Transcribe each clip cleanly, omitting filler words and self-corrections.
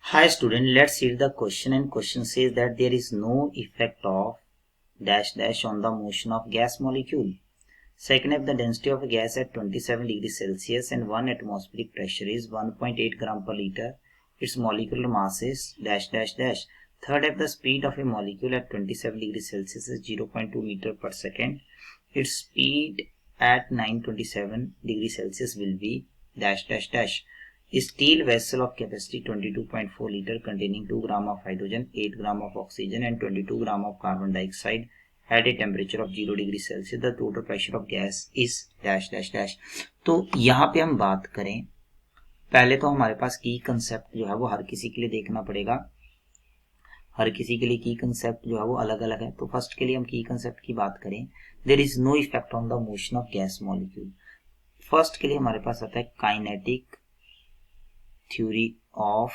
Hi student, let's read the question, and question says that there is no effect of dash dash on the motion of gas molecule. Second, if the density of a gas at 27 degrees Celsius and 1 atmospheric pressure is 1.8 gram per liter, its molecular mass is dash dash dash. Third, if the speed of a molecule at 27 degrees Celsius is 0.2 meter per second, its speed at 927 degrees Celsius will be dash dash dash. A steel vessel of capacity 22.4 liter containing 2 gram of hydrogen, 8 gram of oxygen and 22 gram of carbon dioxide at a temperature of 0 degree Celsius, the total pressure of gas is dash dash dash. तो यहाँ पे हम बात करें, पहले तो हमारे पास की कंसेप्ट जो है वो हर किसी के लिए देखना पड़ेगा। हर किसी के लिए की कंसेप्ट जो है वो अलग अलग है। तो फर्स्ट के लिए हम की कंसेप्ट की बात करें, there is no effect on the motion of gas molecule. First के लिए हमारे पास आता है काइनेटिक थ्योरी ऑफ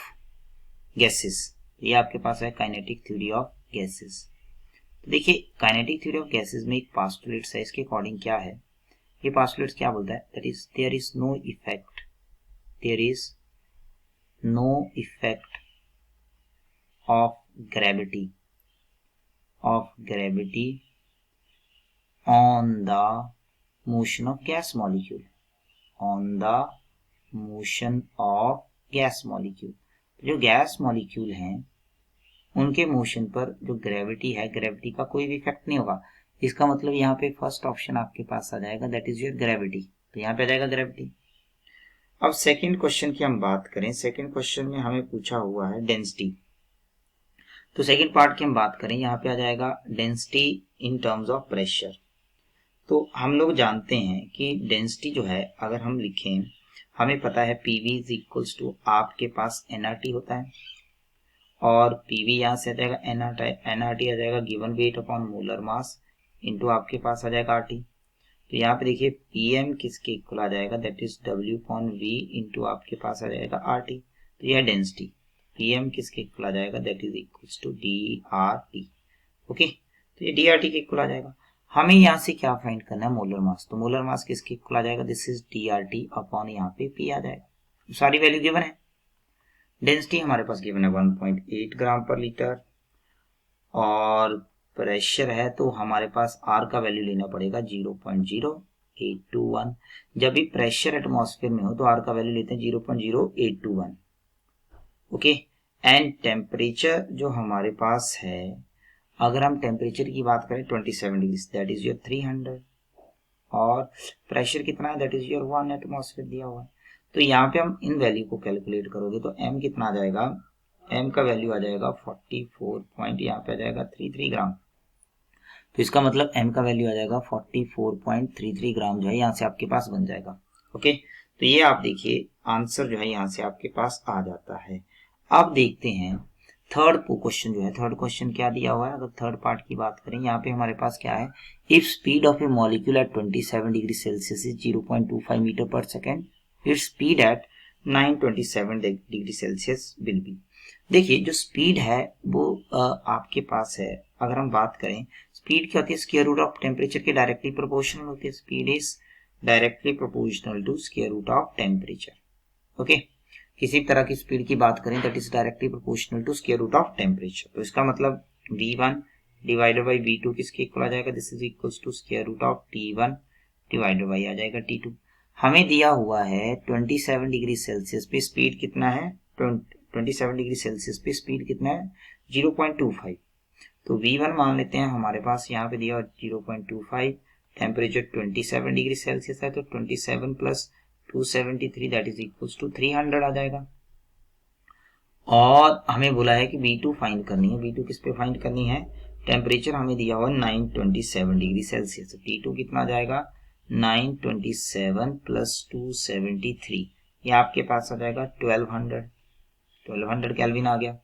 गैसेस। ये आपके पास है काइनेटिक थ्योरी ऑफ गैसेस। देखिए, काइनेटिक थ्योरी ऑफ गैसेस में एक पास्टुलेट्स है, इसके अकॉर्डिंग क्या है, ये पास्टुलेट्स क्या बोलता है, that is there is no effect of gravity on the motion of gas molecule. जो गैस मॉलिक्यूल हैं उनके मोशन पर जो ग्रेविटी है, ग्रेविटी का कोई भी इफेक्ट नहीं होगा। इसका मतलब यहाँ पे फर्स्ट ऑप्शन आपके पास आ जाएगा, दैट इज योर ग्रेविटी। तो यहाँ पे आ जाएगा ग्रेविटी। अब सेकंड क्वेश्चन की हम बात करें, सेकंड क्वेश्चन में हमें पूछा हुआ है डेंसिटी। तो सेकंड पार्ट की हम बात करें, यहाँ पे आ जाएगा density in terms of pressure. तो हम लोग जानते हैं कि डेंसिटी जो है, अगर हम लिखें, हमें पता है पीवी इज इक्वल्स टू, आपके पास एनआरटी होता है और पीवी यहाँ से आ जाएगा एनआरटी आ जाएगा given weight upon molar mass into आपके पास आ जाएगा आरटी। तो यहाँ पे देखिए पीएम किसके इक्वल आ जाएगा, that is W upon V into आपके पास आ जाएगा आरटी। तो यह डेंसिटी पीएम किसके इक्वल आ जाएगा, that is equals to D R T. Okay, तो ये डी आर टी के इक्वल आ जाएगा। हमें यहाँ से क्या फाइंड करना है, मोलर मास। तो मोलर मास किसके इक्वल आ जाएगा, this is D R T upon यहाँ पे पी आ जाएगा। सारी वैल्यू गिवन है। डेंसिटी हमारे पास गिवन है 1.8 ग्राम पर लीटर और प्रेशर है तो हमारे पास आर का वैल्यू लेना पड़ेगा 0.0821। जब भी प्रेशर एटमॉस्फेयर में हो तो आर का वैल्यू लेते हैं 0.0821। ओके, एंड टेम्परेचर जो हमारे पास है, अगर हम टेम्परेचर की बात करें 27 डिग्री, दैट इज योर 300 और प्रेशर कितना है, दैट इज योर 1 एटमॉस्फेयर दिया हुआ है। तो यहाँ पे हम इन वैल्यू को कैलकुलेट करोगे तो m कितना आ जाएगा, m का वैल्यू आ जाएगा 44 पॉइंट, यहाँ पे आ जाएगा 33 ग्राम। तो इसका मतलब m का वैल्यू आ जाएगा 44.33 ग्राम जो है यहाँ से आपके पास बन जाएगा। ओके, तो ये आप देखिए आंसर जो है यहाँ से आपके पास आ जाता है। अब देखते हैं थर्ड क्वेश्चन जो है, थर्ड क्वेश्चन क्या दिया हुआ है। अगर थर्ड पार्ट की बात करें, यहाँ पे हमारे पास क्या है, if speed of a molecule at 27 degree Celsius is 0.25 metre per second, its speed at 927 degree Celsius will be. देखिए जो स्पीड है वो आपके पास है, अगर हम बात करें स्पीड क्या होती है, स्क्वायर रूट ऑफ टेम्परेचर के डायरेक्टली प्रोपोर्शनल होती है। Speed is directly proportional to square root of temperature. Okay, किसी तरह की स्पीड की बात करें that is directly proportional to square root of temperature. तो इसका मतलब v1 डिवाइडेड बाई v2 किसके इक्वल आ जाएगा, this is equals to square root of t1 divided by आ जाएगा t2। हमें दिया हुआ है 27 डिग्री सेल्सियस पे स्पीड कितना है, 27 डिग्री सेल्सियस पे स्पीड कितना है 0.25। तो v1 मान लेते हैं हमारे पास यहाँ पे दिया 0.25, टेम्परेचर 27 डिग्री सेल्सियस है तो 27 plus 273 that is equals to 300 आ जाएगा। और हमें बोला है कि v2 फाइंड करनी है। v2 किस पे फाइंड करनी है, टेम्परेचर हमें दिया हुआ 927 डिग्री सेल्सियस, t2 कितना आ जाएगा 927 प्लस 273, ये आपके पास आ जाएगा 1200 केल्विन आ गया,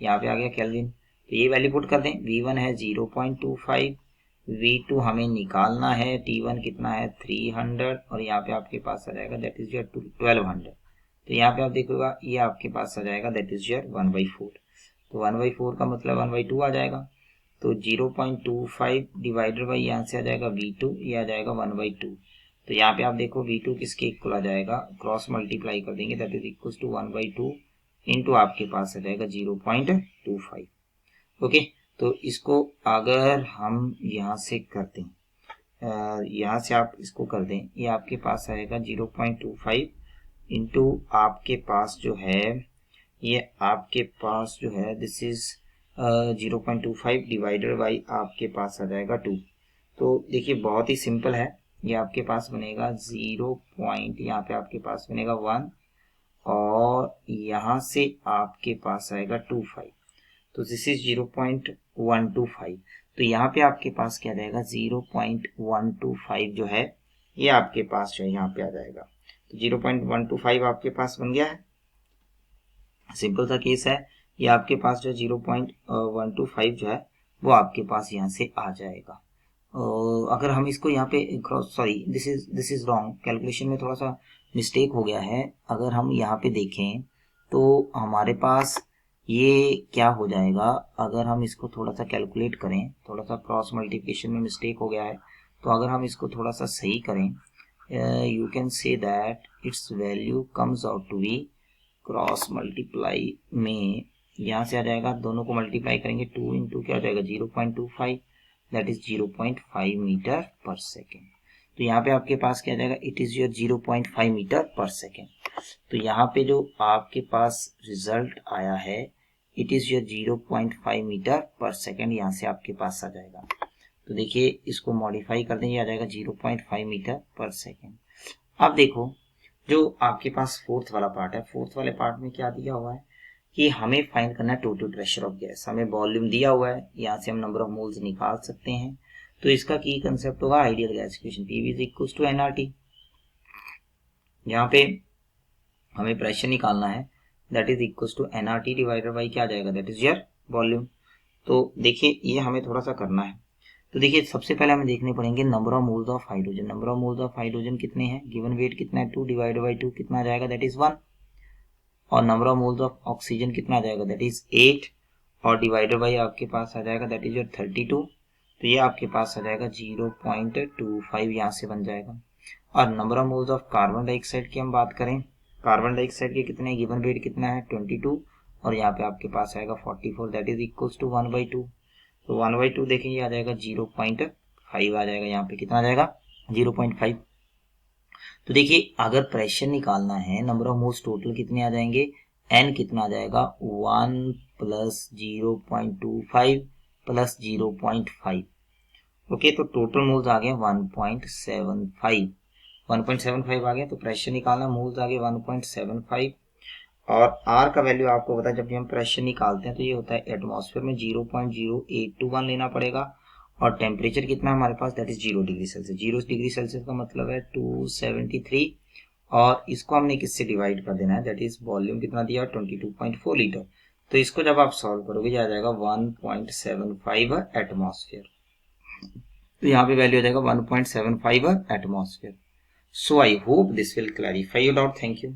यहाँ पे आ गया केल्विन। तो ये वैल्यू पुट कर दें, v1 है 0.25, v2 हमें निकालना है, t1 कितना है 300 और यहाँ पे आपके पास आ जाएगा दैट इज योर 1200। तो यहाँ पे आप देखोगा ये आपके पास आ जाएगा दैट इज योर 1/4। तो 1/4 का मतलब 1/2 आ जाएगा। तो 0.25 डिवाइडेड बाई यहाँ से आ जाएगा v2, ये आ जाएगा 1/2। तो यहाँ पे आप देखो v2 किसके इक्वल आ जाएगा, क्रॉस मल्टीप्लाई कर देंगे that is equals to 1/2 into आपके पास आ जाएगा 0.25। ओके, तो इसको अगर हम यहाँ से करते हैं, यहाँ से आप इसको कर दें, ये आपके पास आएगा 0.25 इंटू आपके पास जो है, ये आपके पास जो है दिस इज 0.25 डिवाइडेड बाई आपके पास आ जाएगा 2। तो देखिए बहुत ही सिंपल है, ये आपके पास बनेगा 0 पॉइंट, यहाँ पे आपके पास बनेगा 1 और यहाँ से आपके पास आएगा 25, तो दिस इज 0.125। तो यहाँ पे आपके पास क्या रहेगा 0.125 जो है ये आपके पास जो है यहाँ पे आ जाएगा। तो 0.125 आपके पास बन गया है, सिंपल सा केस है। ये आपके पास जो 0.125 जो है वो आपके पास यहाँ से आ जाएगा। अगर हम इसको यहाँ पे sorry this is wrong, calculation में थोड़ा सा मिस्टेक हो गया है। अगर हम यहाँ पे देखें तो हमारे पास ये क्या हो जाएगा, अगर हम इसको थोड़ा सा कैलकुलेट करें, थोड़ा सा क्रॉस मल्टीप्लिकेशन में मिस्टेक हो गया है, तो अगर हम इसको थोड़ा सा सही करें, you can say that its value comes out to be, cross multiply में यहाँ से आ जाएगा, दोनों को मल्टीप्लाई करेंगे 2 इंटू क्या हो जाएगा 0.25, that is 0.5 metre per second. तो यहाँ पे आपके पास क्या आ जाएगा, it is your 0.5 metre per second. तो यहाँ पे जो आपके पास रिजल्ट आया है it is your 0.5 metre per second, यहाँ से आपके पास आ जाएगा। तो देखिए इसको मॉडिफाई कर दें, ये आ जाएगा 0.5 मीटर पर सेकेंड। अब देखो जो आपके पास फोर्थ वाला पार्ट है, फोर्थ वाले पार्ट में क्या दिया हुआ है कि हमें फाइंड करना है टोटल प्रेशर ऑफ गैस। हमें वॉल्यूम दिया हुआ है, यहाँ से हम नंबर ऑफ मोल्स निकाल सकते हैं। तो इसका की कंसेप्ट होगा ideal gas equation, PV is equal to nRT। यहाँ पे हमें प्रेशर निकालना है, that is equal to nRT divided by क्या आ जाएगा, दैट इज योर वॉल्यूम। तो देखिए ये हमें थोड़ा सा करना है। तो देखिए सबसे पहले हमें देखने पड़ेंगे number of moles of hydrogen. Number of moles of hydrogen कितने हैं, गिवन वेट कितना है 2 डिवाइडेड बाई 2 कितना आ जाएगा, दैट इज 1। और number of moles of oxygen कितना आ जाएगा, दैट इज 8 और डिवाइडेड बाई आपके पास आ जाएगा दैट इज योर 32। तो ये आपके पास आ जाएगा 0.25 यहाँ से बन जाएगा। और number of moles of carbon dioxide की हम बात करें, कार्बन डाइऑक्साइड के कितने, गिवन वेट कितना है 22 और यहाँ पे आपके पास आएगा 44, दैट इज इक्वल्स टू 1/2। तो 1/2 देखेंगे आ जाएगा 0.5 आ जाएगा, यहाँ पे कितना आ जाएगा 0.5। तो देखिए अगर प्रेशर निकालना है, नंबर ऑफ मोल्स टोटल कितने आ जाएंगे, n कितना आ जाएगा 1 प्लस 0.25 प्लस 0.5। ओके, तो टोटल मोल्स आ गए 1.75 आ गया। तो प्रेशर निकालना, मोल्स आ गए 1.75 और R का वैल्यू आपको पता है जब भी हम प्रेशर निकालते हैं तो ये होता है एटमॉस्फेयर में 0.0821 लेना पड़ेगा। और टेम्परेचर कितना हमारे पास, that is 0 degree Celsius. 0 degree Celsius का मतलब है 273 और इसको हमने किससे डिवाइड कर देना है, दैट इज वॉल्यूम कितना दिया 22.4 लीटर। तो इसको जब आप सॉल्व करोगे आ जाएगा 1.75 एटमॉस्फेयर। तो यहाँ पे वैल्यू आ जाएगा 1.75 atmosphere. So I hope this will clarify your doubt. Thank you.